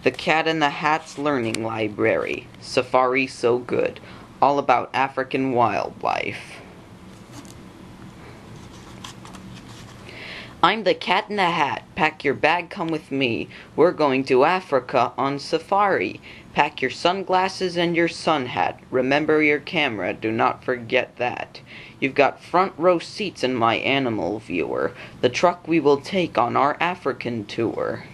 The Cat in the Hat's Learning Library. Safari So Good. All about African wildlife. I'm the Cat in the Hat. Pack your bag, come with me. We're going to Africa on safari. Pack your sunglasses and your sun hat. Remember your camera, do not forget that. You've got front row seats in my animal viewer, the truck we will take on our African tour.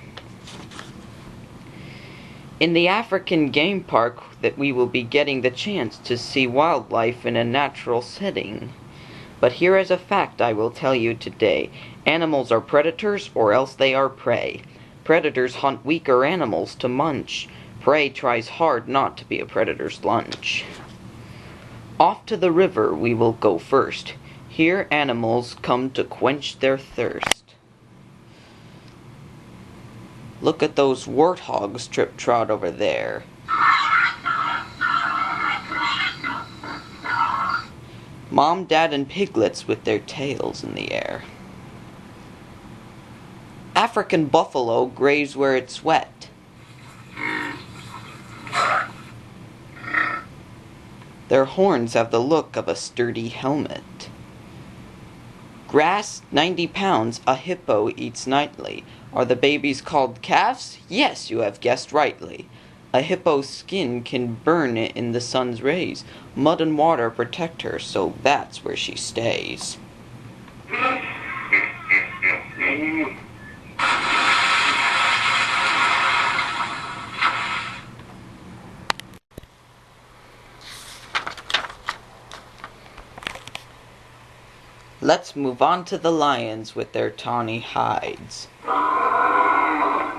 In the African game park that we will be getting the chance to see wildlife in a natural setting. But here is a fact I will tell you today. Animals are predators or else they are prey. Predators hunt weaker animals to munch. Prey tries hard not to be a predator's lunch. Off to the river we will go first. Here animals come to quench their thirst. Look at those warthogs trip-trot over there. Mom, Dad, and piglets with their tails in the air. African buffalo graze where it's wet. Their horns have the look of a sturdy helmet. Grass, 90 pounds, a hippo eats nightly. Are the babies called calves? Yes, you have guessed rightly. A hippo's skin can burn it in the sun's rays. Mud and water protect her, so that's where she stays. Let's move on to the lions with their tawny hides.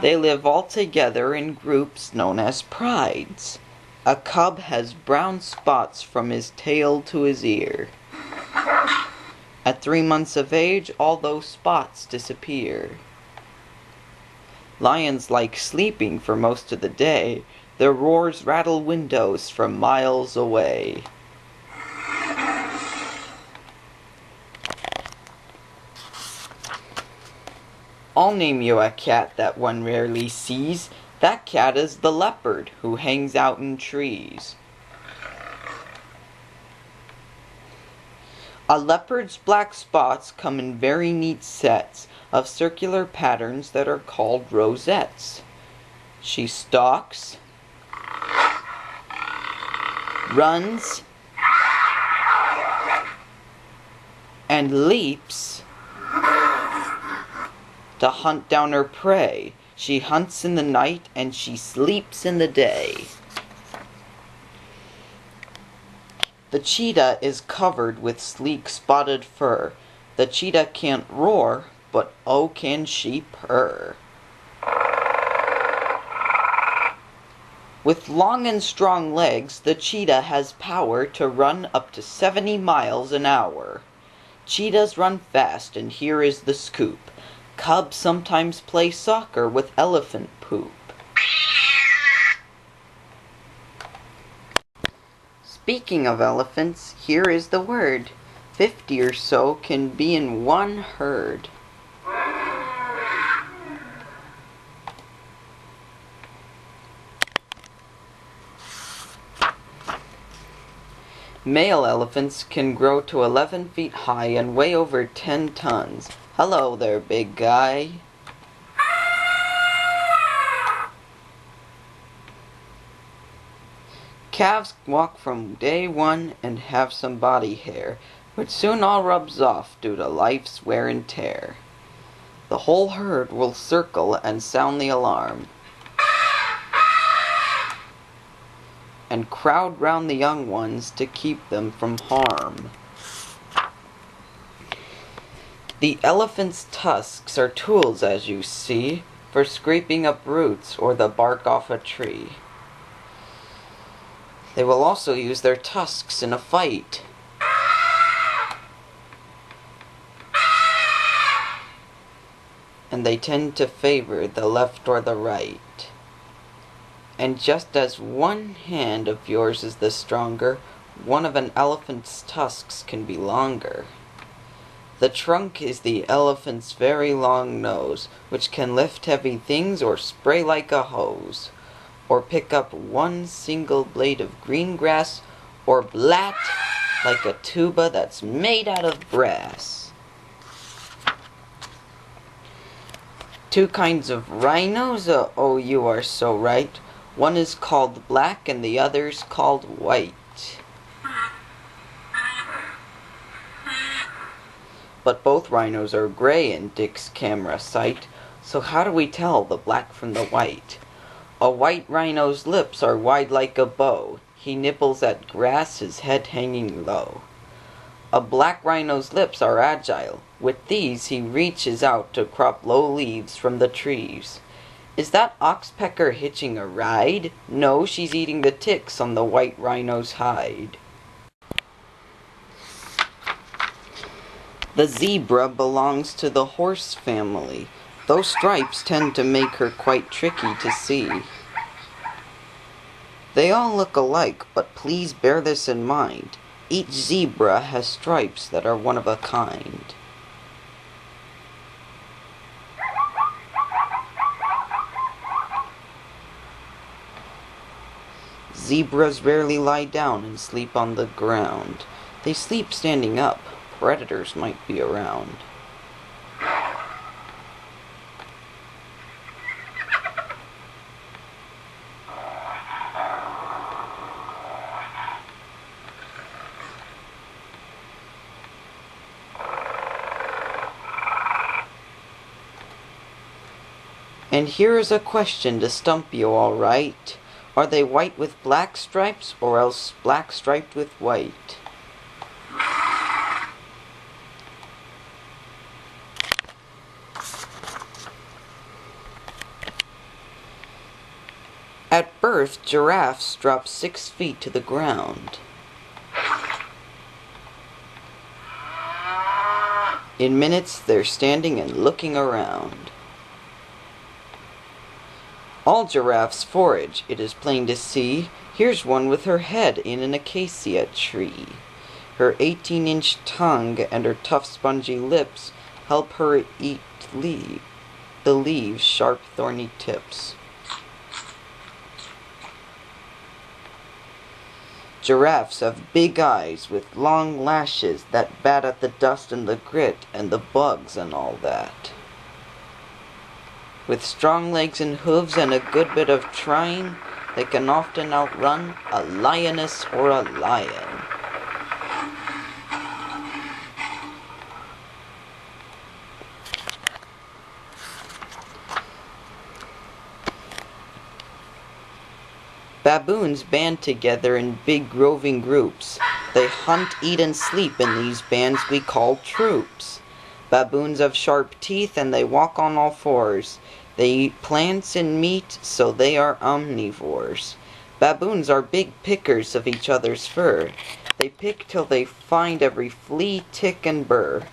They live all together in groups known as prides. A cub has brown spots from his tail to his ear. At 3 months of age, all those spots disappear. Lions like sleeping for most of the day. Their roars rattle windows from miles away. I'll name you a cat that one rarely sees. That cat is the leopard, who hangs out in trees. A leopard's black spots come in very neat sets of circular patterns that are called rosettes. She stalks, runs, and leaps to hunt down her prey. She hunts in the night and she sleeps in the day. The cheetah is covered with sleek spotted fur. The cheetah can't roar, but oh can she purr. With long and strong legs, the cheetah has power to run up to 70 miles an hour. Cheetahs run fast, and here is the scoop. Cubs sometimes play soccer with elephant poop. Speaking of elephants, here is the word. 50 or so can be in one herd. Male elephants can grow to 11 feet high and weigh over 10 tons. Hello there, big guy. Calves walk from day one and have some body hair, but soon all rubs off due to life's wear and tear. The whole herd will circle and sound the alarm, and crowd round the young ones to keep them from harm. The elephant's tusks are tools, as you see, for scraping up roots or the bark off a tree. They will also use their tusks in a fight. And they tend to favor the left or the right. And just as one hand of yours is the stronger, one of an elephant's tusks can be longer. The trunk is the elephant's very long nose, which can lift heavy things or spray like a hose. or pick up one single blade of green grass, or blat like a tuba that's made out of brass. Two kinds of rhinos, oh you are so right. One is called black and the other's called white. But both rhinos are gray in Dick's camera sight, so how do we tell the black from the white? A white rhino's lips are wide like a bow. He nibbles at grass, his head hanging low. A black rhino's lips are agile. With these he reaches out to crop low leaves from the trees. Is that oxpecker hitching a ride? No, she's eating the ticks on the white rhino's hide. The zebra belongs to the horse family. Those stripes tend to make her quite tricky to see. They all look alike, but please bear this in mind. Each zebra has stripes that are one of a kind. Zebras rarely lie down and sleep on the ground. They sleep standing up. Predators might be around. And here is a question to stump you, all right. Are they white with black stripes, or else black striped with white? At birth, giraffes drop 6 feet to the ground. In minutes, they're standing and looking around. All giraffes forage, it is plain to see. Here's one with her head in an acacia tree. Her 18-inch tongue and her tough spongy lips help her eat the leaves' sharp thorny tips. Giraffes have big eyes with long lashes that bat at the dust and the grit and the bugs and all that. With strong legs and hooves and a good bit of trying, they can often outrun a lioness or a lion. Baboons band together in big roving groups. They hunt, eat, and sleep in these bands we call troops. Baboons have sharp teeth and they walk on all fours. They eat plants and meat, so they are omnivores. Baboons are big pickers of each other's fur. They pick till they find every flea, tick, and burr.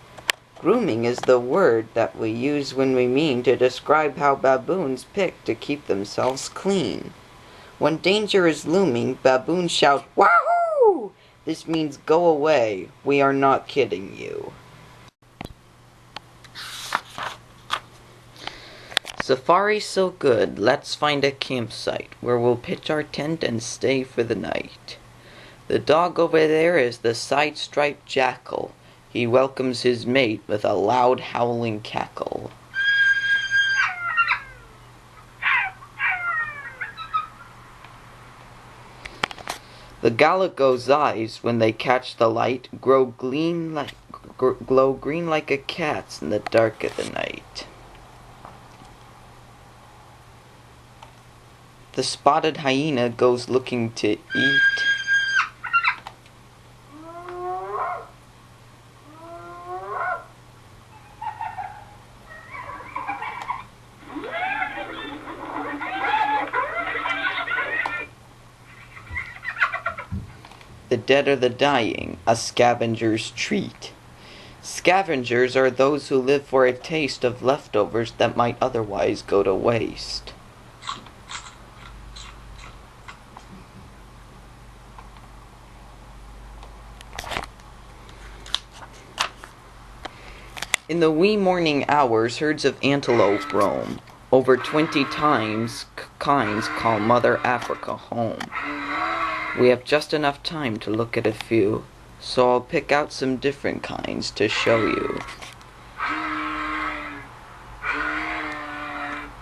Grooming is the word that we use when we mean to describe how baboons pick to keep themselves clean. When danger is looming, baboons shout, "Wahoo!" This means go away. We are not kidding you. Safari's so good, let's find a campsite where we'll pitch our tent and stay for the night. The dog over there is the side-striped jackal. He welcomes his mate with a loud howling cackle. The gallico's eyes, when they catch the light, glow green like a cat's in the dark of the night. The spotted hyena goes looking to eat. The dead or the dying, a scavenger's treat. Scavengers are those who live for a taste of leftovers that might otherwise go to waste. In the wee morning hours, herds of antelope roam. Over 20 times, kinds call Mother Africa home. We have just enough time to look at a few, so I'll pick out some different kinds to show you.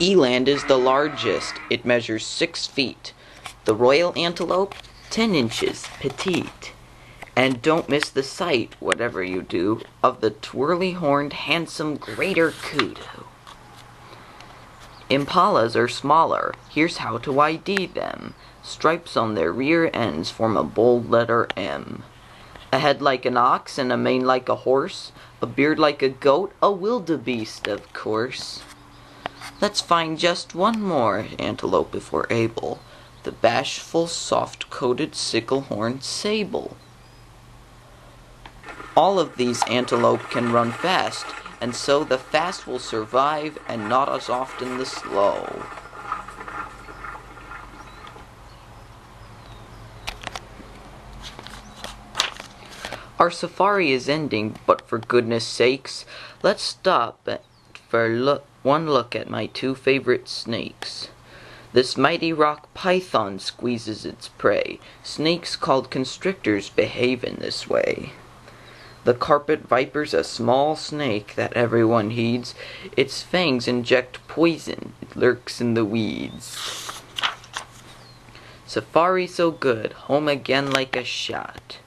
Eland is the largest. It measures 6 feet. The royal antelope, 10 inches, petite. And don't miss the sight, whatever you do, of the twirly-horned, handsome greater kudu. Impalas are smaller. Here's how to ID them. Stripes on their rear ends form a bold letter M. A head like an ox and a mane like a horse. A beard like a goat, a wildebeest, of course. Let's find just one more antelope if we're able. The bashful, soft-coated, sickle-horned sable. All of these antelope can run fast, and so the fast will survive and not as often the slow. Our safari is ending, but for goodness sakes, let's stop for one look at my 2 favorite snakes. This mighty rock python squeezes its prey. Snakes called constrictors behave in this way. The carpet viper's a small snake that everyone heeds. Its fangs inject poison. It lurks in the weeds. Safari so good, home again like a shot.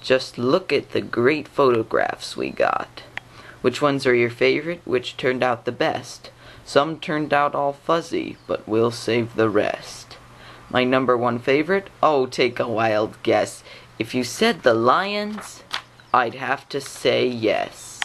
Just look at the great photographs we got. Which ones are your favorite? Which turned out the best? Some turned out all fuzzy, but we'll save the rest. My number 1 favorite? Oh, take a wild guess. If you said the lions, I'd have to say yes.